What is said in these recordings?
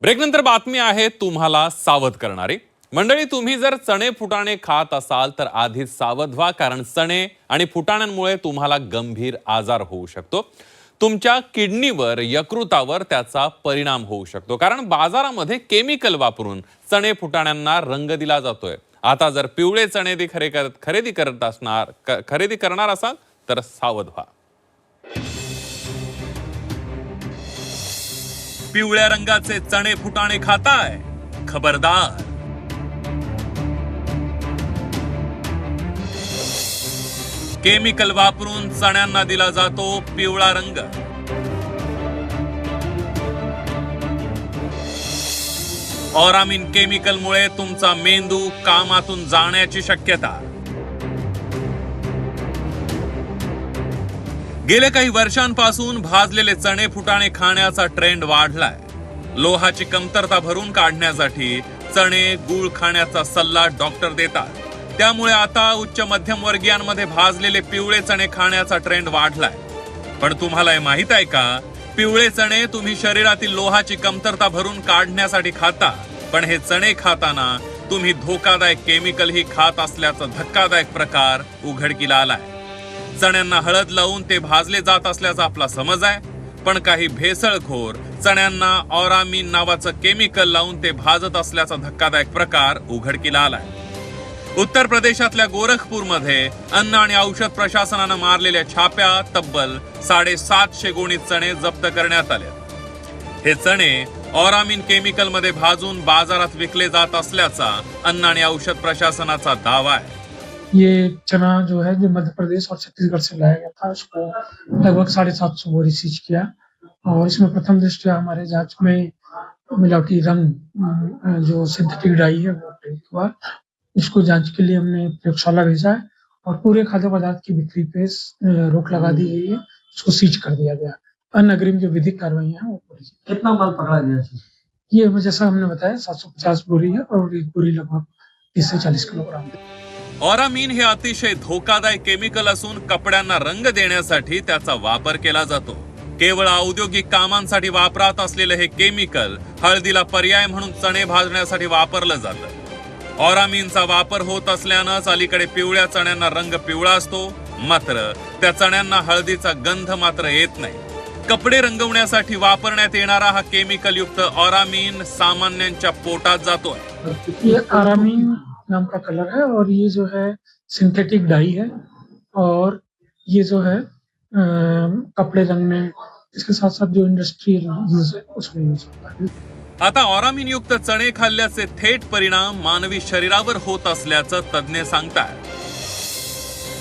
ब्रेकनंतर बातमी आहे तुम्हाला सावध करणारी। मंडळी, तुम्ही जर चणे फुटाणे खात असाल तर आधीच सावध व्हा, कारण चणे आणि फुटाण्यांमुळे तुम्हाला गंभीर आजार होऊ शकतो। तुमच्या किडनीवर, यकृतावर त्याचा परिणाम होऊ शकतो, कारण बाजारामध्ये केमिकल वापरून चणे फुटाण्यांना रंग दिला जातोय। आता जर पिवळे चणे खरेदी करणार असाल तर सावध व्हा। पिवळ्या रंगाचे चणे फुटाणे खाताय, खबरदार। केमिकल वापरून चण्यांना दिला जातो पिवळा रंग। ऑरामिन केमिकलमुळे तुमचा मेंदू कामातून जाण्याची शक्यता। गेल्या काही वर्षांपासून भाजलेले चणे फुटाणे खाण्याचा ट्रेंड वाढलाय। लोहाची कमतरता भरून काढण्यासाठी चणे, गूळ खाण्याचा सल्ला डॉक्टर देतात। त्यामुळे आता उच्च मध्यम वर्गीयांमध्ये भाजलेले पिवळे चणे खाण्याचा ट्रेंड वाढलाय। पण तुम्हाला हे माहित आहे का, पिवळे चणे तुम्ही शरीरातील लोहाची कमतरता भरून काढण्यासाठी खाता, पण हे चणे खाताना तुम्ही धोकादायक केमिकल ही खात असल्याचा धक्कादायक प्रकार उघडकीला आलाय। चण्यांना हळद लावून ते भाजले जात असल्याचा आपला समज आहे, पण काही भेसळखोर चण्यांना ऑरामिन नावाचं केमिकल लावून ते भाजत असल्याचा धक्कादायक प्रकार उघडकीला आलाय। उत्तर प्रदेशातल्या गोरखपूरमध्ये अन्न आणि औषध प्रशासनानं मारलेल्या छाप्यात तब्बल 750 गोणी चणे जप्त करण्यात आले। हे चणे ऑरामिन केमिकल मध्ये भाजून बाजारात विकले जात असल्याचा अन्न आणि औषध प्रशासनाचा दावा आहे। ये चना जो है, जो मध्य प्रदेश और छत्तीसगढ़ से लाया गया था, उसको लगभग 750 बोरी सीज किया और इसमें प्रथम दृष्टया हमारे जांच में मिलावटी रंग जो सिंथेटिक डाई है वो प्रयुक्त हुआ। इसको जांच के लिए हमने प्रयोगशाला भेजा है और पूरे खाद्य पदार्थ की बिक्री पे रोक लगा दी गई है। उसको सीज कर दिया गया। अन्य अग्रिम जो विधिक कार्रवाइयां हैं वो पूरी। कितना माल पकड़ा गया? ये जैसा हमने बताया 750 बोरी है और एक बोरी लगभग 30 से 40 किलोग्राम है। ऑरामिन हे अतिशय धोकादायक केमिकल असून कपड्यांना रंग देण्यासाठी त्याचा वापर केला जातो। केवळ औद्योगिक कामांसाठी वापरात असलेले हे केमिकल हळदीला पर्याय म्हणून चणे भाजण्यासाठी वापरलं जातं। ऑरामिनचा वापर होत असल्यानंच अलीकडे पिवळ्या चण्यांना रंग पिवळा असतो, मात्र त्या चण्यांना हळदीचा गंध मात्र येत नाही। कपडे रंगवण्यासाठी वापरण्यात येणारा हा केमिकल युक्त ऑरामिन सामान्यांच्या पोटात जातोय। ये ऑरामिन नाम का कलर है और ये जो है सिंथेटिक डाई है और ये जो है कपड़े रंगने, इसके साथ साथ जो इंडस्ट्रियल यूज है उसमें यूज होता है। आता ऑरामिन युक्त चणे खाल्ल्याचे थेट परिणाम मानवी शरीरावर होत असल्याचं तज्ञ सांगतात।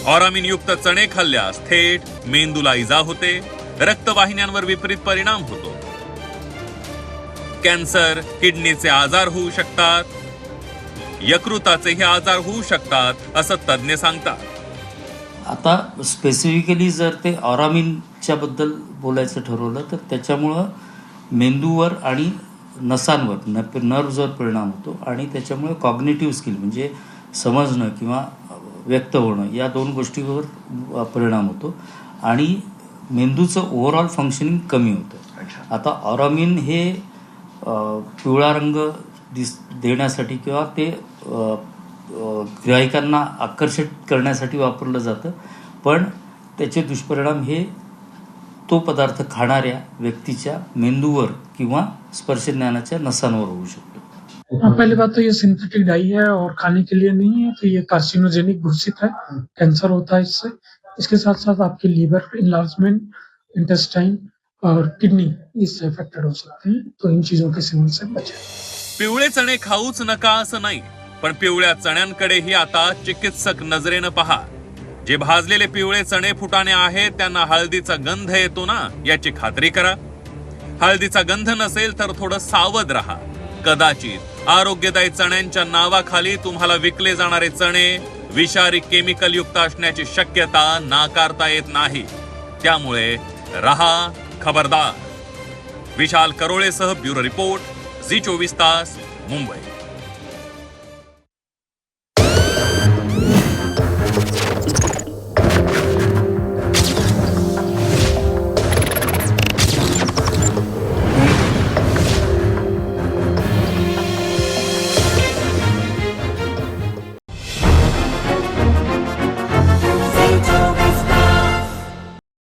ऑरामिन युक्त चणे खाल्ल्यास थेट मेंदूला इजा होते, रक्तवाहिन्यांवर विपरीत परिणाम होतो, कॅन्सर, किडनीचे आजार होऊ शकतात, यकृताचेही आजार होऊ शकतात, असं तज्ञ सांगतात। आता स्पेसिफिकली जर ते ऑरामिनच्या बद्दल बोलायचं ठरवलं तर त्याच्यामुळं मेंदूवर आणि नसांवर, नर्व्हजवर परिणाम होतो आणि त्याच्यामुळे कॉग्निटिव्ह स्किल म्हणजे समजणं किंवा व्यक्त होणं या दोन गोष्टीवर परिणाम होतो आणि मेंदूचं ओव्हरऑल फंक्शनिंग कमी होतं। आता ऑरामिन हे पिवळा रंग देण्यासाठी किंवा ते ग्राहकांना आकर्षित करण्यासाठी वापरलं जातं, पण त्याचे दुष्परिणाम हे तो पदार्थ खाणाऱ्या व्यक्तीच्या मेंदूवर किंवा स्पर्शज्ञानाच्या नसांवर होऊ शकतो। पहली बात तो ये सिंथेटिक डाई है और खाने के लिए नहीं है, तो ये कार्सिनोजेनिक घोषित है, कैंसर होता है इससे। इसके साथ साथ आपके लीवर इनलार्जमेंट, इंटेस्टाइन और किडनी इससे अफेक्टेड हो सकते हैं, तो इन चीजों के सेवन से बचें। पिवळे चणे खाऊच नका असं नाही, पण पिवळ्या चण्यांकडेही आता चिकित्सक नजरेनं पहा। जे भाजलेले पिवळे चणे फुटाणे आहेत त्यांना हळदीचा गंध येतो ना, याची खात्री करा। हळदीचा गंध नसेल तर थोडं सावध राहा। कदाचित आरोग्यदायी चण्यांच्या नावाखाली तुम्हाला विकले जाणारे चणे विषारी केमिकल युक्त असण्याची शक्यता नाकारता येत नाही। त्यामुळे रहा खबरदार। विशाल करोळेसह ब्युरो रिपोर्ट, झी 24 तास, मुंबई।